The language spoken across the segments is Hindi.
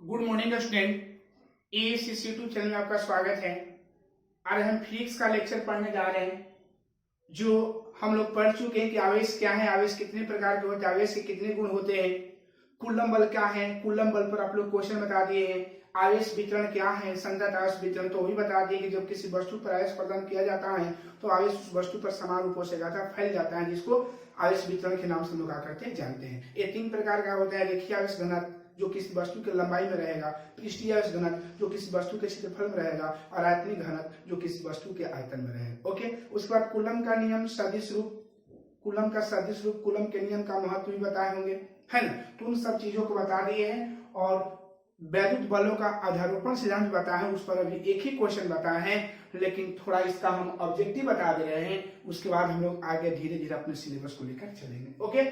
Good morning student. ACC2 channel में आपका स्वागत है। आज हम फिजिक्स का लेक्चर पढ़ने जा रहे हैं। जो हम लोग पढ़ चुके हैं कि आवेश क्या है, आवेश कितने प्रकार के होते हैं, आवेश के कितने गुण होते हैं, कूलम बल क्या है, कूलम बल पर आप लोग क्वेश्चन बता दिए हैं। आवेश वितरण क्या है, संगत आवेश वितरण तो वही बता दिए कि जब किसी वस्तु पर आवेश प्रदान किया जाता है तो आवेश उस वस्तु पर समान रूपों से फैल जाता है, जिसको आवेश वितरण के नाम से लोग करते हैं जानते हैं। ये तीन प्रकार का होता है। रेखीय आवेश घनत्व जो किसी वस्तु की लंबाई में रहेगा, पृष्ठीय आवेश घनत्व जो किसी वस्तु के क्षेत्रफल में रहेगा, और आयतनीय घनत्व जो किसी वस्तु के आयतन में रहेगा। ओके, उसके बाद कूलम का नियम, सदिश रूप, कूलम का सदिश रूप, कूलम के नियम का महत्व भी बताए होंगे, है ना। तो उन सब चीजों को बता दिए हैं। और वैद्युत बलों का आधारोपण सिद्धांत बताया है, उस पर अभी एक ही क्वेश्चन बताया है, लेकिन थोड़ा इसका हम ऑब्जेक्टिव बता दे रहे हैं। उसके बाद हम लोग आगे धीरे धीरे अपने सिलेबस को लेकर चलेंगे। ओके,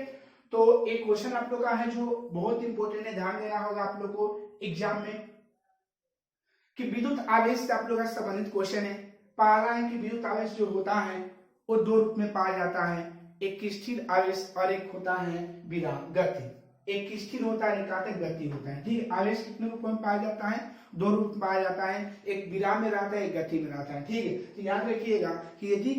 तो एक क्वेश्चन आप लोग का है जो बहुत इंपॉर्टेंट है, ध्यान देना होगा आप लोग को एग्जाम में, कि विद्युत आवेश से आप लोग का संबंधित क्वेश्चन है। पहला है कि विद्युत आवेश जो होता है वो दो रूप में पाया जाता है, एक स्थिर आवेश और एक होता है विराम गति। एक स्थिर होता है, एकांतक गति होता है। ठीक है, आवेश कितने रूपों में पाया जाता है? दो रूप में पाया जाता है, एक विराम में रहता है, एक गति में रहता है। ठीक है, तो याद रखिएगा कि यदि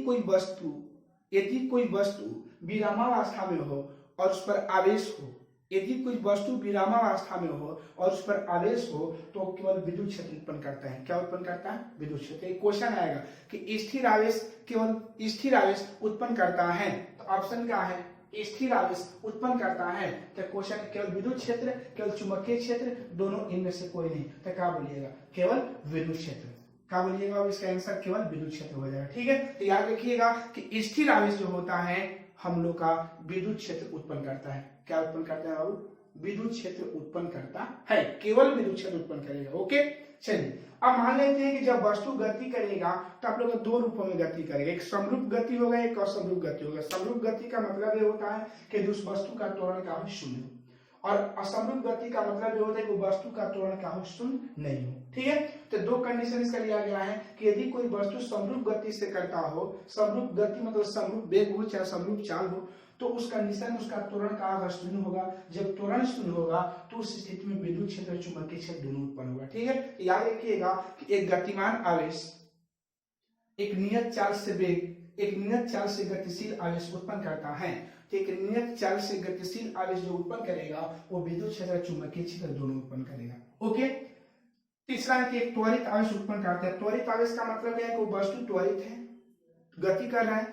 कोई वस्तु विरामावस्था में हो और उस पर आवेश हो, यदि कोई वस्तु विरामावस्था में हो और उस पर आवेश हो तो केवल विद्युत क्षेत्र उत्पन्न करता है। क्या उत्पन्न करता है? विद्युत क्षेत्र। एक क्वेश्चन आएगा कि स्थिर आवेश केवल स्थिर आवेश उत्पन्न करता है, तो ऑप्शन क्या है? स्थिर आवेश उत्पन्न करता है। तो क्वेश्चन केवल विद्युत क्षेत्र, केवल चुंबकीय क्षेत्र, दोनों इनमें से कोई नहीं, तो क्या बोलिएगा? केवल विद्युत क्षेत्र। क्या बोलिएगा? इसका आंसर केवल विद्युत क्षेत्र हो जाएगा। ठीक है, तो याद रखिएगा कि स्थिर आवेश जो होता है हम लोग का विद्युत क्षेत्र उत्पन्न करता है। क्या उत्पन्न करता है बाबू? विद्युत क्षेत्र उत्पन्न करता है, केवल विद्युत क्षेत्र उत्पन्न करेगा। ओके, चलिए अब मान लेते हैं कि जब वस्तु गति करेगा तो आप लोग दो रूपों में गति करेगा, एक समरूप गति होगा, एक असमरूप गति होगा। समरूप गति का मतलब ये होता है कि उस वस्तु का त्वरण का शून्य, और असमरूप गति का मतलब ये होता है कि वस्तु का त्वरण का शून्य नहीं हो। ठीक है, तो दो कंडीशन इसका लिया गया है कि यदि कोई वस्तु समरूप गति से करता हो, समरूप गति मतलब समरूप वेग हो चाहे समरूप चाल हो, तो उस कंडीशन में उसका त्वरण का आवेश शून्य होगा। जब त्वरण शून्य होगा तो उस स्थिति में विद्युत क्षेत्र और चुंबकीय क्षेत्र दोनों उत्पन्न होगा। ठीक है, याद रखिएगा कि एक गतिमान आवेश एक नियत चाल से वेग, एक नियत चाल से गतिशील आवेश उत्पन्न करता है। तो एक नियत चाल से गतिशील आवेश जो उत्पन्न करेगा वो विद्युत क्षेत्र और चुंबकीय क्षेत्र दोनों उत्पन्न करेगा। ओके, तीसरा है कि एक त्वरित आवेश उत्पन्न करता है। त्वरित आवेश का मतलब है कि वो वस्तु त्वरित है, गति कर रहा है,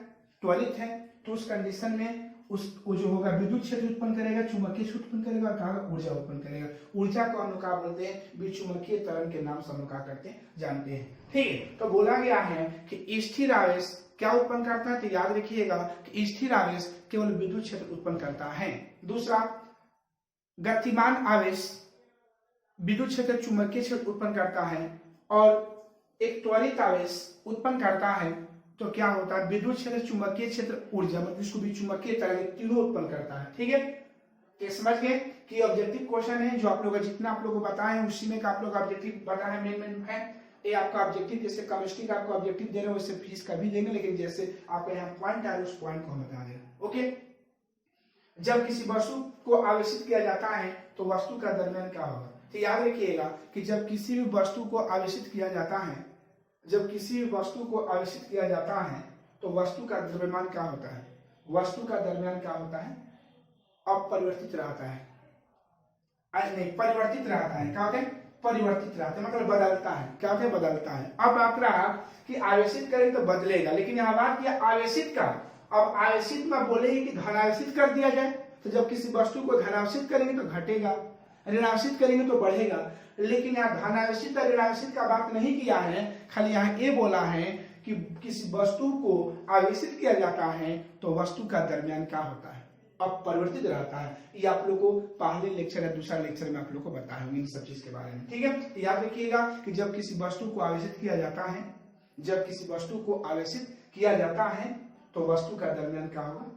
त्वरित है, तो उस कंडीशन में वो जो होगा विद्युत क्षेत्र उत्पन्न करेगा, चुंबकीय क्षेत्र उत्पन्न करेगा, और ऊर्जा उत्पन्न करेगा। ऊर्जा को हम लोग क्या बोलते हैं? विचुंबकीय त्वरण के नाम से हम लोग क्या करते हैं जानते हैं। ठीक है, तो बोला गया है कि स्थिर आवेश क्या उत्पन्न करता है? तो याद रखिएगा कि स्थिर आवेश केवल विद्युत क्षेत्र उत्पन्न करता है। दूसरा, गतिमान आवेश विद्युत क्षेत्र चुंबकीय क्षेत्र उत्पन्न करता है, और एक त्वरित आवेश उत्पन्न करता है तो क्या होता है? विद्युत क्षेत्र, चुंबकीय क्षेत्र, ऊर्जा, मतलब इसको भी चुंबकीय तरंग तीनों उत्पन्न करता है। ठीक है, तो समझ गए कि ऑब्जेक्टिव क्वेश्चन है जो आप लोग जितना आप लोग को बताए उसी में का आप लोग ऑब्जेक्टिव बता है, मेन है ये आपका ऑब्जेक्टिव। जैसे केमिस्ट्री का आपको ऑब्जेक्टिव दे रहे हो वैसे फिजिक्स का भी देंगे, लेकिन जैसे आपको यहाँ पॉइंट आए उस पॉइंट को हम बता दे रहे हैं। ओके, जब किसी वस्तु को आवेशित किया जाता है तो वस्तु का द्रव्यमान क्या होगा? तो याद रखिएगा कि जब किसी भी वस्तु को आवेशित किया जाता है, जब किसी वस्तु को आवेशित किया जाता है तो वस्तु का द्रव्यमान क्या होता है? वस्तु का द्रव्यमान क्या होता है? अपरिवर्तित रहता है, नहीं परिवर्तित रहता है। क्या होता है? परिवर्तित रहता है, मतलब बदलता है। क्या होता है? बदलता है। अब बात रहा कि आवेशित करें तो बदलेगा, लेकिन यहाँ बात किया आवेशित का। अब आवेशित में बोलेगी कि धनावेशित कर दिया जाए, तो जब किसी वस्तु को धनावेशित करेंगे तो घटेगा, ऋणावेशित करेंगे तो बढ़ेगा। लेकिन यहाँ धनावेशित और ऋणावेशित का बात नहीं किया है, खाली यहाँ ये बोला है कि किसी वस्तु को आवेशित किया जाता है तो वस्तु का द्रव्यमान क्या होता है? अपरिवर्तित रहता है। ये आप लोग को पहले लेक्चर या दूसरा लेक्चर में आप लोग को बताया होंगे इन सब चीज के बारे में। ठीक है, याद रखिएगा कि जब किसी वस्तु को आवेशित किया जाता है, जब किसी वस्तु को आवेशित किया जाता है तो वस्तु का द्रव्यमान क्या होगा?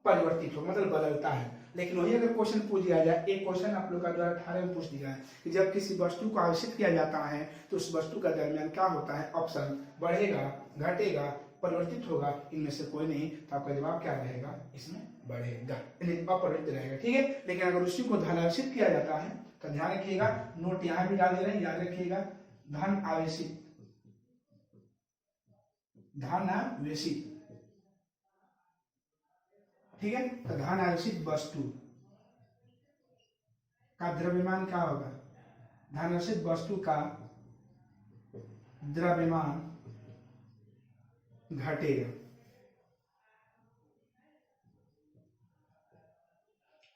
परिवर्तित हो, मतलब बदलता है। लेकिन वही अगर क्वेश्चन पूछ दिया जाए, एक क्वेश्चन आप लोग का 2018 में पूछ दिया है कि जब किसी वस्तु को आवेशित किया जाता है तो उस वस्तु का द्रव्यमान क्या होता है? ऑप्शन बढ़ेगा, घटेगा, परिवर्तित होगा, इनमें से कोई नहीं, तो आपका जवाब क्या रहेगा? इसमें बढ़ेगा। बढ़ेगा, यानी अपरित रहेगा, ठीक है। लेकिन अगर उसी को धनावेशित किया जाता है तो ध्यान रखिएगा, नोट यहां भी डाल दे रहे हैं, याद रखिएगा, धन आवेशित, धन आवेशित, ठीक है। तो धन आवेशित वस्तु का द्रव्यमान क्या होगा, धन आवेशित वस्तु का द्रव्यमान घटेगा,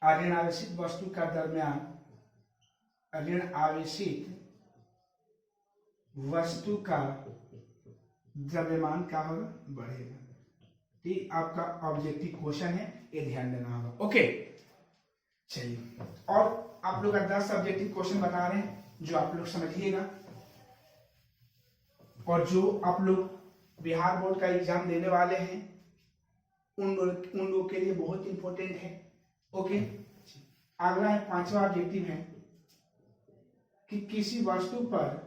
ऋण आवेशित वस्तु का दरम्यान, ऋण आवेशित वस्तु का द्रव्यमान क्या होगा, बढ़ेगा, ठीक। आपका ऑब्जेक्टिव क्वेश्चन है, ये ध्यान देना होगा, ओके। चलिए, और आप लोग का 10 ऑब्जेक्टिव क्वेश्चन बता रहे हैं जो आप लोग समझिएगा, और जो आप लोग बिहार बोर्ड का एग्जाम देने वाले हैं उन लोगों के लिए बहुत इंपॉर्टेंट है, ओके। अगला है 5वां ऑब्जेक्टिव है कि किसी वस्तु पर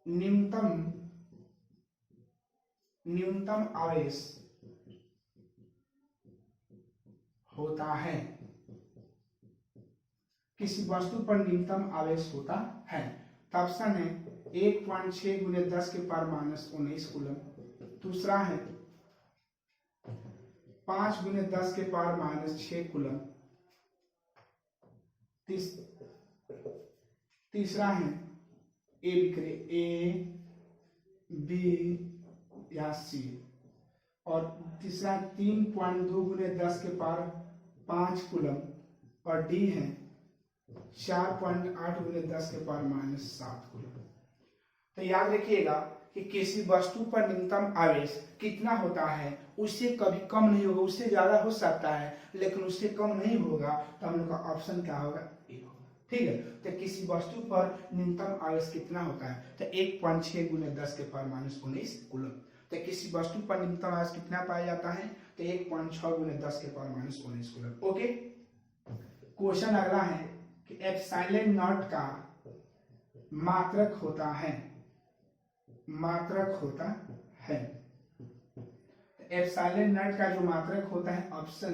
न्यूनतम आवेश होता है, किसी वस्तु पर न्यूनतम आवेश होता है। तो ऑप्शन है 1.6 × 10⁻⁻19 कूलम, दूसरा है 5 × 10⁻⁻6 कूलम, तीसरा है ए बी या सी, और तीसरा 3.2 × 10⁵ कूलम, और डी है 4.8 × 10⁻⁷ कूलम। तो याद रखिएगा कि किसी वस्तु पर न्यूनतम आवेश कितना होता है, उससे कभी कम नहीं होगा, उससे ज्यादा हो सकता है लेकिन उससे कम नहीं होगा, तो हम लोग का ऑप्शन क्या होगा, ए होगा, ठीक है। तो किसी वस्तु पर न्यूनतम आवेश कितना होता है, तो 1.6 × 10⁻⁻19 कूलम। तो किसी वस्तु पर न्यूनतम आवेश कितना पाया जाता है, तो 1.6 × 10⁻⁻19 कूलम, ओके। क्वेश्चन अगला है कि एप्सिलॉन नॉट का मात्रक होता है, एप्सिलॉन नॉट का जो मात्रक होता है, ऑप्शन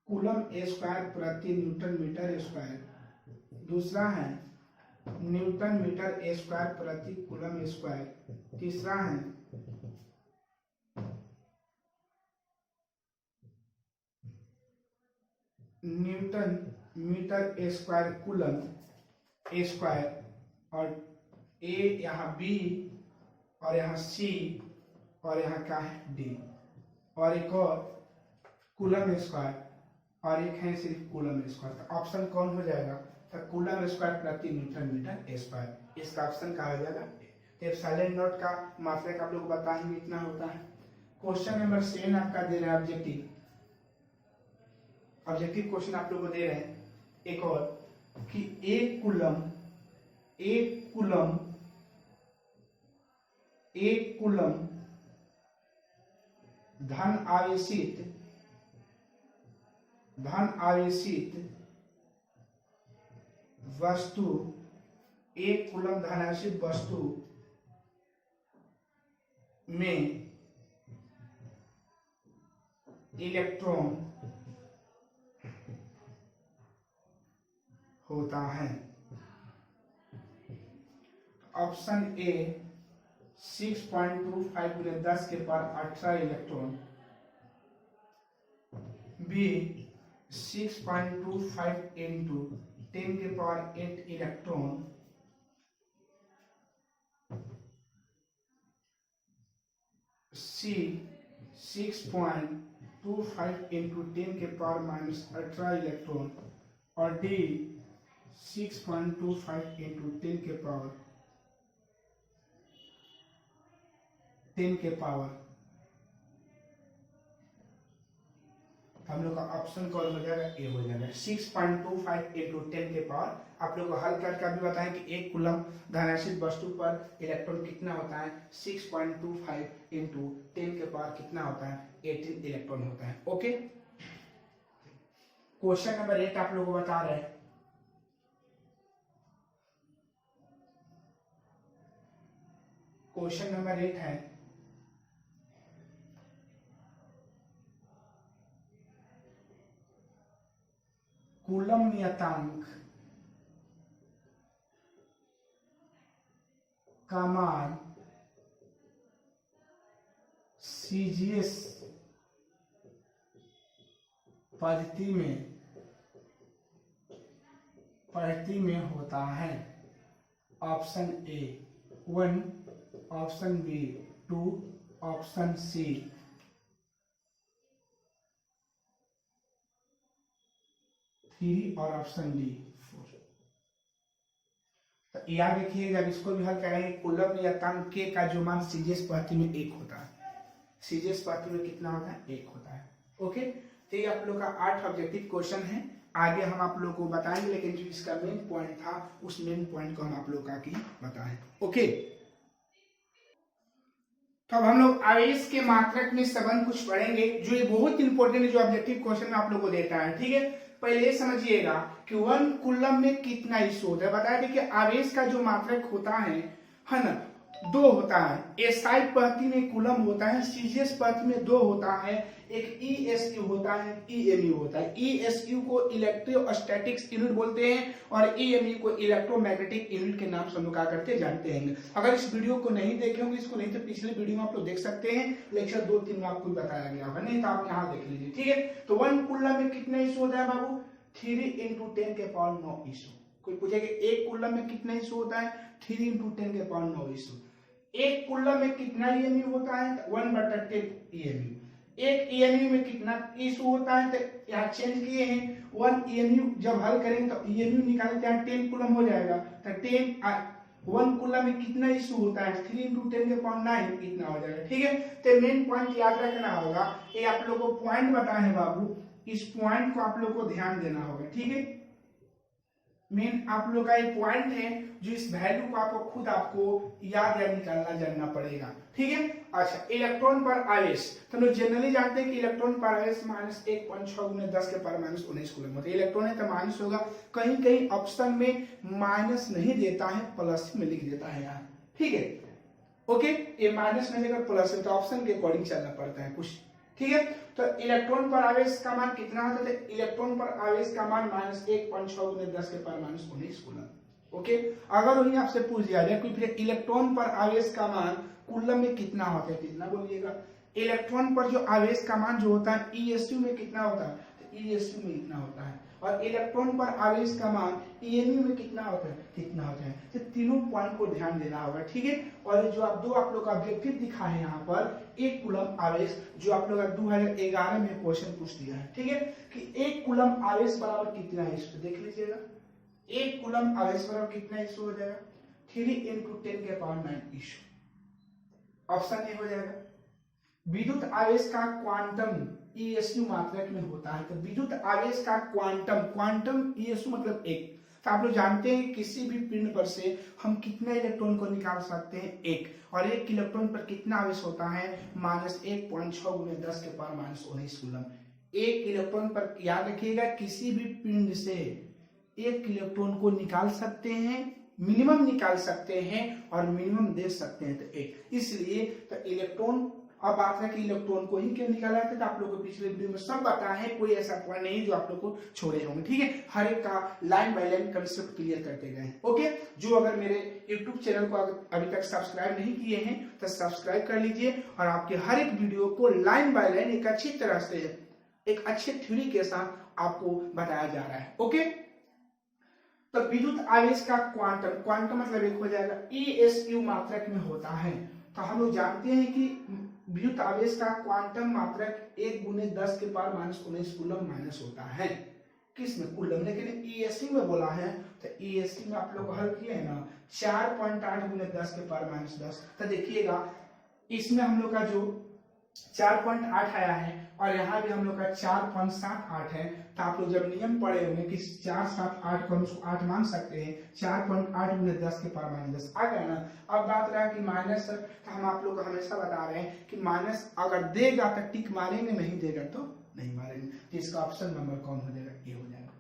कूलम स्क्वायर प्रति न्यूटन मीटर स्क्वायर, दूसरा है न्यूटन मीटर स्क्वायर प्रति कूलम स्क्वायर, तीसरा है newton metre square coulomb square, और ए यहाँ बी, और यहाँ सी, और यहाँ क्या है डी, और एक और कूलम स्क्वायर, और एक है सिर्फ कूलम स्क्वायर। तो ऑप्शन कौन हो जाएगा, तो कूलम स्क्वायर प्रति न्यूटन मीटर स्क्वायर, इसका ऑप्शन क्या हो जाएगा। तो एप्सिलॉन नॉट का मात्रक आप लोग बताएंगे इतना होता है। क्वेश्चन नंबर 7 आपका दे रहा है ऑब्जेक्टिव क्वेश्चन आप लोग को दे रहे हैं एक और, कि एक कूलम धन आवेशित वस्तु, एक कूलम धन आवेशित वस्तु में इलेक्ट्रॉन होता है। Option A 6.25 × 10⁻18 electron, B 6.25 × 10⁸ electron, C 6.25 × 10⁻18 electron, और डी 6.25 × 10 के पावर। हम लोग का ऑप्शन कौन हो जाएगा, ए हो जाएगा। 6.25 × 10 के पावर। आप लोग को हल करके अभी बताएं कि एक कूलम धनावेशित वस्तु पर इलेक्ट्रॉन कितना होता है, 6.25 × 10 के पावर कितना होता है, 18 इलेक्ट्रॉन होता है, ओके। क्वेश्चन नंबर 8 आप लोग को बता रहे हैं, क्वेश्चन नंबर 8 है कूलम नियतांक का मान सीजीएस पद्धति में होता है। Option A 1, option B 2, option C 3 और ऑप्शन डी 4। तो याद रखिए जब इसको भी हल करेंगे कूलम नियतांक के का जो मान सीजीएस पद्धति में 1 होता है, सीजीएस पद्धति में कितना होता है? 1 होता है। ओके, तो ये आप लोग का 8 ऑब्जेक्टिव क्वेश्चन है। आगे हम आप लोगों को बताएंगे, लेकिन जो इसका मेन पॉइंट था उस मेन पॉइंट को हम आप लोग का की बताएं। ओके, तो अब हम लोग आवेश के मात्रक में संबंध कुछ पढ़ेंगे जो ये बहुत इंपॉर्टेंट है, जो ऑब्जेक्टिव क्वेश्चन में आप लोग को देता है। ठीक है, पहले समझिएगा कि 1 कूलम में कितना इशू होता है। बताया था कि आवेश का जो मात्रक होता है ना, 2 होता है। एसआई पद्धति में कूलम होता है, सीजीएस पद्धति में 2 होता है। एक ईएसयू होता है, ईएमयू होता है। ईएसयू को इलेक्ट्रोस्टैटिक्स यूनिट बोलते हैं और ईएमयू को इलेक्ट्रोमैग्नेटिक यूनिट के नाम से हम लोग क्या करते जानते हैं। अगर इस वीडियो को नहीं देखे होंगे, इसको नहीं तो पिछले वीडियो में आप लोग देख सकते हैं, लेक्चर 2-3 में आपको बताया गया होगा, नहीं तो आप यहाँ देख लीजिए। ठीक है, तो 1 कूलम में कितना इशू होता है बाबू? 3 × 10⁹ इशू। कोई पूछेगा 1 कूलम में कितना इशू होता है? 3 × 10⁹ इशू। 1 कूलम में कितना ईएमयू होता है? 1/10 ईएमयू। 1 ईएमयू में कितना इशू होता है? तो यहाँ चेंज किए हैं, 1 ईएमयू जब हल करेंगे तो ईएमयू निकालें तो यहाँ 10 कूलम हो जाएगा। तो 1 कूलम में कितना इशू होता है? 3 × 10⁹ इतना हो जाएगा। ठीक है, तो मेन पॉइंट याद रखना होगा। ये आप लोगों को पॉइंट बताए हैं बाबू, इस पॉइंट को आप लोग को ध्यान देना होगा। ठीक है, मेन आप लोग का एक पॉइंट है जो इस वैल्यू को आपको याद या निकालना जानना पड़ेगा। ठीक है, अच्छा, इलेक्ट्रॉन पर आवेश तो लोग जनरली जानते हैं कि इलेक्ट्रॉन पर आवेश -1.6 × 10⁻19 कूलम होता है। इलेक्ट्रॉन है तो माइनस होगा, कहीं कहीं ऑप्शन में माइनस नहीं देता है, प्लस में लिख देता है यहाँ। ठीक है, ओके, ये माइनस नहीं देकर प्लस है, तो ऑप्शन के अकॉर्डिंग चलना पड़ता है कुछ। ठीक है, तो इलेक्ट्रॉन पर आवेश का मान कितना होता है? इलेक्ट्रॉन पर आवेश का मान -1.6 × 10⁻19 कूलम। ओके, अगर वही आपसे पूछ दिया जाए कि फिर इलेक्ट्रॉन पर आवेश का मान कूलम में कितना होता है, कितना बोलिएगा? इलेक्ट्रॉन पर जो आवेश का मान जो होता है ईएसयू में कितना होता है? तो ईएसयू में इतना होता है। और इलेक्ट्रॉन पर आवेश का मान ईएमयू में कितना होता है? कितना होता है? तो तीनों पॉइंट को ध्यान देना होगा। ठीक है, और जो आप लोग का ऑब्जेक्टिव दिखा है यहाँ पर 1 कूलम आवेश, जो आप लोग 2011 में क्वेश्चन पूछ दिया है। ठीक है, कि 1 कूलम आवेश बराबर कितना है, इसको देख लीजिएगा। 1 कूलम आवेश बराबर कितना इशू हो जाएगा? 3 × 10⁹ इशू। ऑप्शन ए हो जाएगा। विद्युत आवेश का क्वांटम ईएसयू मात्रक में होता है। तो विद्युत आवेश का क्वांटम ईएसयू मतलब 1। तो आप लोग जानते हैं किसी भी पिंड पर से हम कितने इलेक्ट्रॉन को निकाल सकते हैं? 1। और 1 इलेक्ट्रॉन पर कितना आवेश होता है? -1.6 × 10⁻19 कूलम। 1 इलेक्ट्रॉन पर याद रखिएगा किसी भी पिंड से 1 इलेक्ट्रॉन को निकाल सकते हैं, मिनिमम निकाल सकते हैं और मिनिमम दे सकते हैं, तो 1। इसलिए तो इलेक्ट्रॉन, अब बात है कि इलेक्ट्रॉन को ही क्यों निकाला जाता है, तो आप लोगों को पिछले वीडियो में सब बताया है, कोई ऐसा पॉइंट नहीं जो आप लोग को छोड़े होंगे। ठीक है, हर एक का line by line concept clear करते गए। ओके, जो अगर मेरे YouTube चैनल को अभी तक सब्सक्राइब नहीं किए हैं तो सब्सक्राइब कर लीजिए, और आपके हर एक वीडियो को लाइन बाय लाइन एक अच्छी तरह से, एक अच्छे थ्योरी के साथ आपको बताया जा रहा है। ओके, तो विद्युत आवेश का क्वांटम मतलब एक हो जाएगा ईएसयू मात्रक में होता है। तो हम लोग जानते हैं कि विद्युत आवेश का क्वांटम मात्रक 1 × 10⁻19 कूलम माइनस होता है। किसमें? कूलम। लेकिन ईएसयू में बोला है, तो ईएसयू में आप लोग हल किए हैं ना 4.8 × 10⁻10। तो देखिएगा इसमें हम लोग का जो 4.8 आया है और यहाँ भी हम लोग का 4.78 है। तो आप लोग जब नियम पढ़े होंगे कि 4, 7, 8 को हम उसको 8 मान सकते हैं, 4.8 × 10⁻10 आ गया ना। अब बात रहा कि माइनस, तो हम आप लोग को हमेशा बता रहे हैं कि माइनस अगर देगा तो टिक मारेंगे, नहीं देगा तो नहीं मारेंगे। तो इसका ऑप्शन नंबर कौन हो जाएगा? ए हो जाएगा।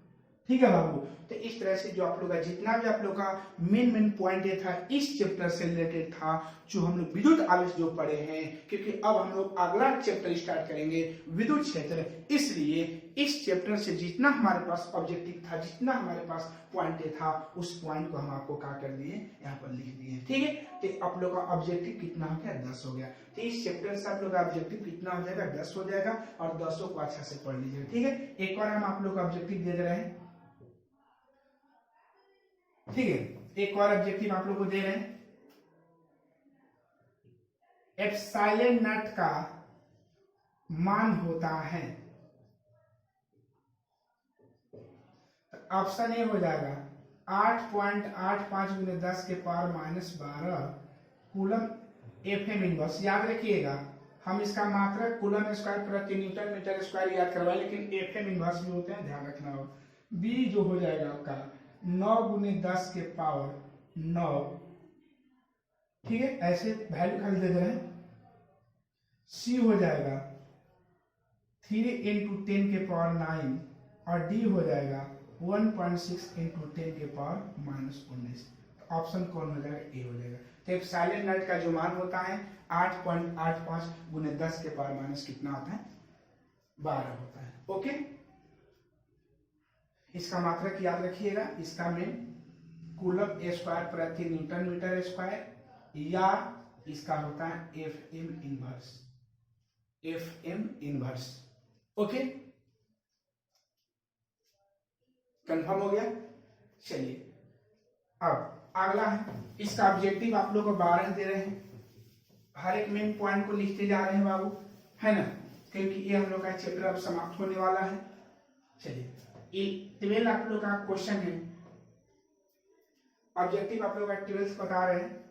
ठीक है बाबू, तो इस तरह से जो आप लोग का जितना भी आप लोग का मेन पॉइंट ये था इस चैप्टर से रिलेटेड था, जो हम लोग विद्युत आवेश जो पढ़े हैं, क्योंकि अब हम लोग अगला चैप्टर स्टार्ट करेंगे विद्युत क्षेत्र, इसलिए इस चैप्टर से जितना हमारे पास ऑब्जेक्टिव था, जितना हमारे पास पॉइंट था, उस पॉइंट को हम आपको क्या कर दिए, यहाँ पर लिख दिए। ठीक है, तो आप लोग का ऑब्जेक्टिव कितना हो गया, 10 हो गया। तो इस चैप्टर से आप लोग का ऑब्जेक्टिव कितना हो जाएगा, 10 हो जाएगा, और 10 को अच्छा से पढ़ लीजिएगा। ठीक है, एक और हम आप लोग का ऑब्जेक्टिव दे रहे हैं। ठीक है, एक और ऑब्जेक्टिव आप लोग को दे रहे हैं। एप्सिलॉन नॉट का मान होता है, ऑप्शन ए हो जाएगा 8.85 × 10 के पावर -12 कूलम एफएम इनवर्स। याद रखिएगा, हम इसका मात्रक कूलम स्क्वायर प्रति न्यूटन मीटर स्क्वायर याद करवाए, लेकिन एफएम इनवर्स भी होते हैं, ध्यान रखना हो। बी जो हो जाएगा आपका 9 × 10 के पावर 9। ठीक है, ऐसे वैल्यू खाली दे रहे हैं। सी हो जाएगा 3 × 10 के पावर 9, और डी हो जाएगा 1.6 × 10 के पावर -19। तो ऑप्शन कौन हो जाएगा, ए हो जाएगा। तो एप्सिलॉन नॉट का जो मान होता है 8.85 × 10 के पावर माइनस कितना होता है, 12 होता है। ओके, इसका मात्रक याद रखिएगा, इसका में कूलम स्क्वायर प्रति न्यूटन मीटर स्क्वायर, या इसका होता है FM inverse, FM inverse. Okay, confirm हो गया। चलिए अब अगला है, इसका ऑब्जेक्टिव आप लोग को 12 दे रहे हैं। हर एक मेन पॉइंट को लिखते जा रहे हैं बाबू, है ना, क्योंकि ये हम लोग का चैप्टर अब समाप्त होने वाला है। चलिए, ये 12 आप लोग का क्वेश्चन है। ऑब्जेक्टिव आप लोग का 12th बता रहे हैं।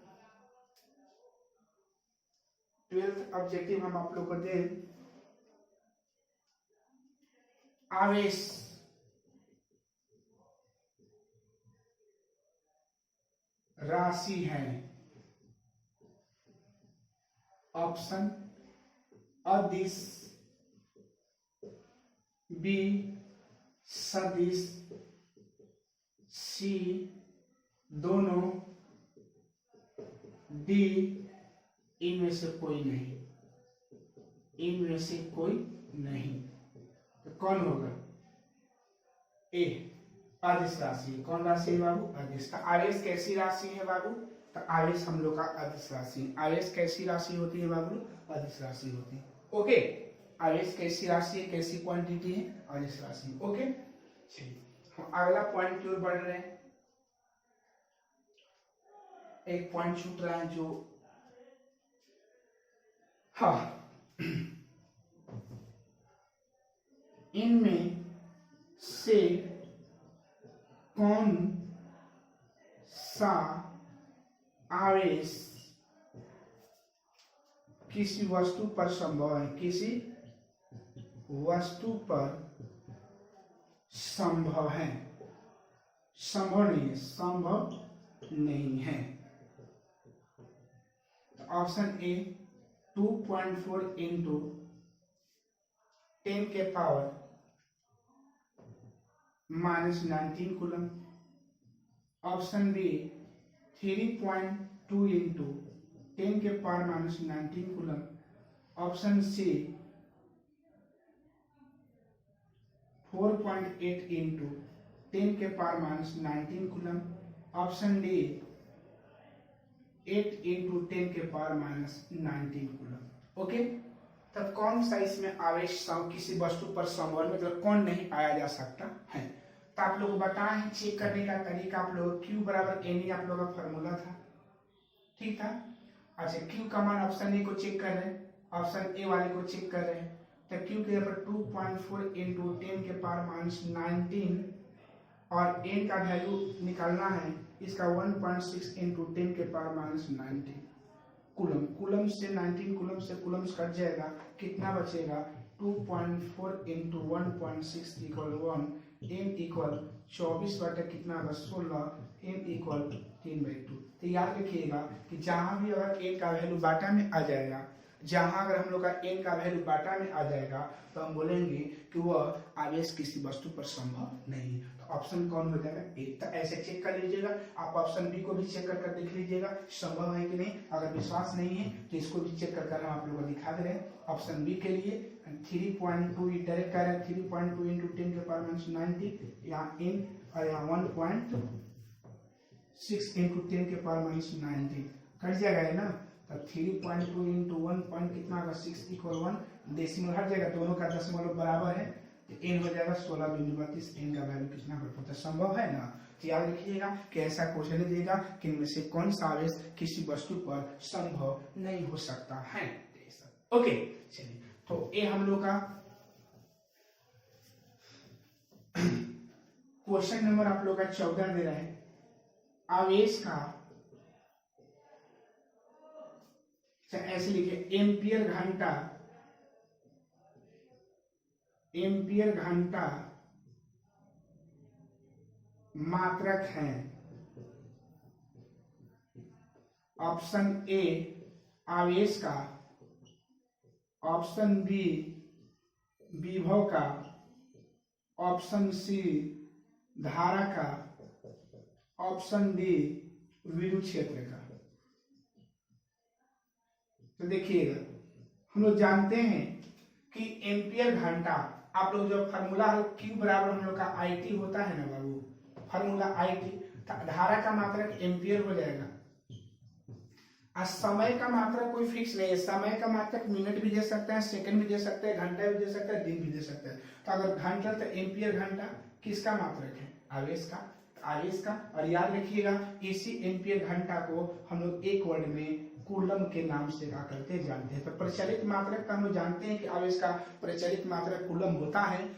12th ऑब्जेक्टिव हम आप लोग को दे, आवेश राशि है, ऑप्शन अदिश, बी सदिश, सी दोनों, डी इनमें से कोई नहीं, इनमें से कोई नहीं। तो कौन होगा, ए अदिश राशि। कौन राशि है बाबू, अदिश। तो आवेश कैसी राशि है बाबू, तो आवेश हम लोग का अदिश राशि। आवेश कैसी राशि होती है बाबू, अदिश राशि होती है। ओके, आवेश कैसी राशि है, कैसी क्वांटिटी है, अदिश राशि। ओके, चलिए हम अगला पॉइंट की ओर बढ़ रहे हैं। एक पॉइंट छूट रहा है जो, हाँ, इनमें से कौन सा आवेश किसी वस्तु पर संभव है, किसी वस्तु पर संभव है, संभव नहीं है, संभव नहीं है। तो ऑप्शन ए 2.4 × 10 के पावर -19 कूलम, ऑप्शन बी 3.2 × 10 के पावर -19 कूलम, ऑप्शन सी 4.8 × 10 के पावर -19 कूलम, ऑप्शन डी 8 × 10 के पावर -19 कूलम। ओके, तब कौन सा इसमें आवेश किसी वस्तु पर संभव, मतलब कौन नहीं पाया जा सकता है। तो आप लोग बताएं, चेक करने का तरीका आप लोग Q = NE आप लोग का फॉर्मूला था, ठीक था। अच्छा, Q का मान ऑप्शन ए को चेक कर रहे हैं, ऑप्शन ए वाले को चेक कर रहे हैं। तो Q के ऊपर 2.4 × 10 के पावर -19, और n का वैल्यू निकालना है इसका 1.6 × 10 के पावर -19 कूलम। कूलम से 19 कूलम से कूलम कट जाएगा, कितना बचेगा 2.4 × 1.6 = 1, n = 24 बटे कितना होगा 16, n = 3/2। तो याद रखिएगा कि जहां भी अगर n का वैल्यू बाटा में आ जाएगा, जहां अगर हम लोग का n का वैल्यू बाटा में आ जाएगा तो हम बोलेंगे कि वह आवेश किसी वस्तु पर संभव नहीं। तो ऑप्शन कौन हो जाएगा? एक। तो ऐसे चेक कर लीजिएगा, आप ऑप्शन बी को भी चेक कर देख लीजिएगा संभव है कि नहीं। अगर विश्वास नहीं है तो इसको भी चेक कर हम आप लोगों को दिखा दे रहे हैं। ऑप्शन बी के लिए 3.2 डायरेक्ट कर रहे हैं, 3.2 इंटू 10 के पावर माइनस 90, यहाँ इन और यहाँ 1.6 इंटू 10 के पावर माइनस 90 कट जाएगा है ना। तब 3.2 इंटू 1 पॉइंट कितना होगा 6 इक्वल 1, डेसिमल हट जाएगा, दोनों का दशमलव बराबर है तो n हो जाएगा 16.32। n का वैल्यू कितना हो तो संभव है ना। तो याद रखिएगा कि ऐसा क्वेश्चन दिएगा कि इनमें से कौन सा आवेश किसी वस्तु पर संभव नहीं हो सकता है। ओके चलिए, तो ये हम लोग का क्वेश्चन नंबर आप लोग का 14 दे रहे हैं। आवेश का ऐसे लिखे एम्पियर घंटा मात्रक है। ऑप्शन ए आवेश का, ऑप्शन बी विभव का, ऑप्शन सी धारा का, ऑप्शन डी विद्युत क्षेत्र का। तो देखिएगा हम लोग जानते हैं कि एम्पियर घंटा, आप लोग जो फार्मूला है Q बराबर हम लोग का IT होता है ना बाबू, फार्मूला IT। धारा का मात्रक एम्पियर हो जाएगा। आज समय का मात्रक कोई फिक्स नहीं है, समय का मात्रक मिनट भी दे सकता है, सेकंड भी दे सकते हैं, घंटा भी दे सकता है, दिन भी दे सकता है। तो अगर घंटा तो एम्पियर घंटा किसका मात्रक है? आवेश का। आवेश का। और याद रखिएगा इसी एम्पियर घंटा को हम लोग एक वर्ड में कूलम के नाम से क्या करते जानते हैं। तो प्रचलित मात्रक का हम लोग जानते हैं कि आवेश का प्रचलित मात्रक कूलम होता है।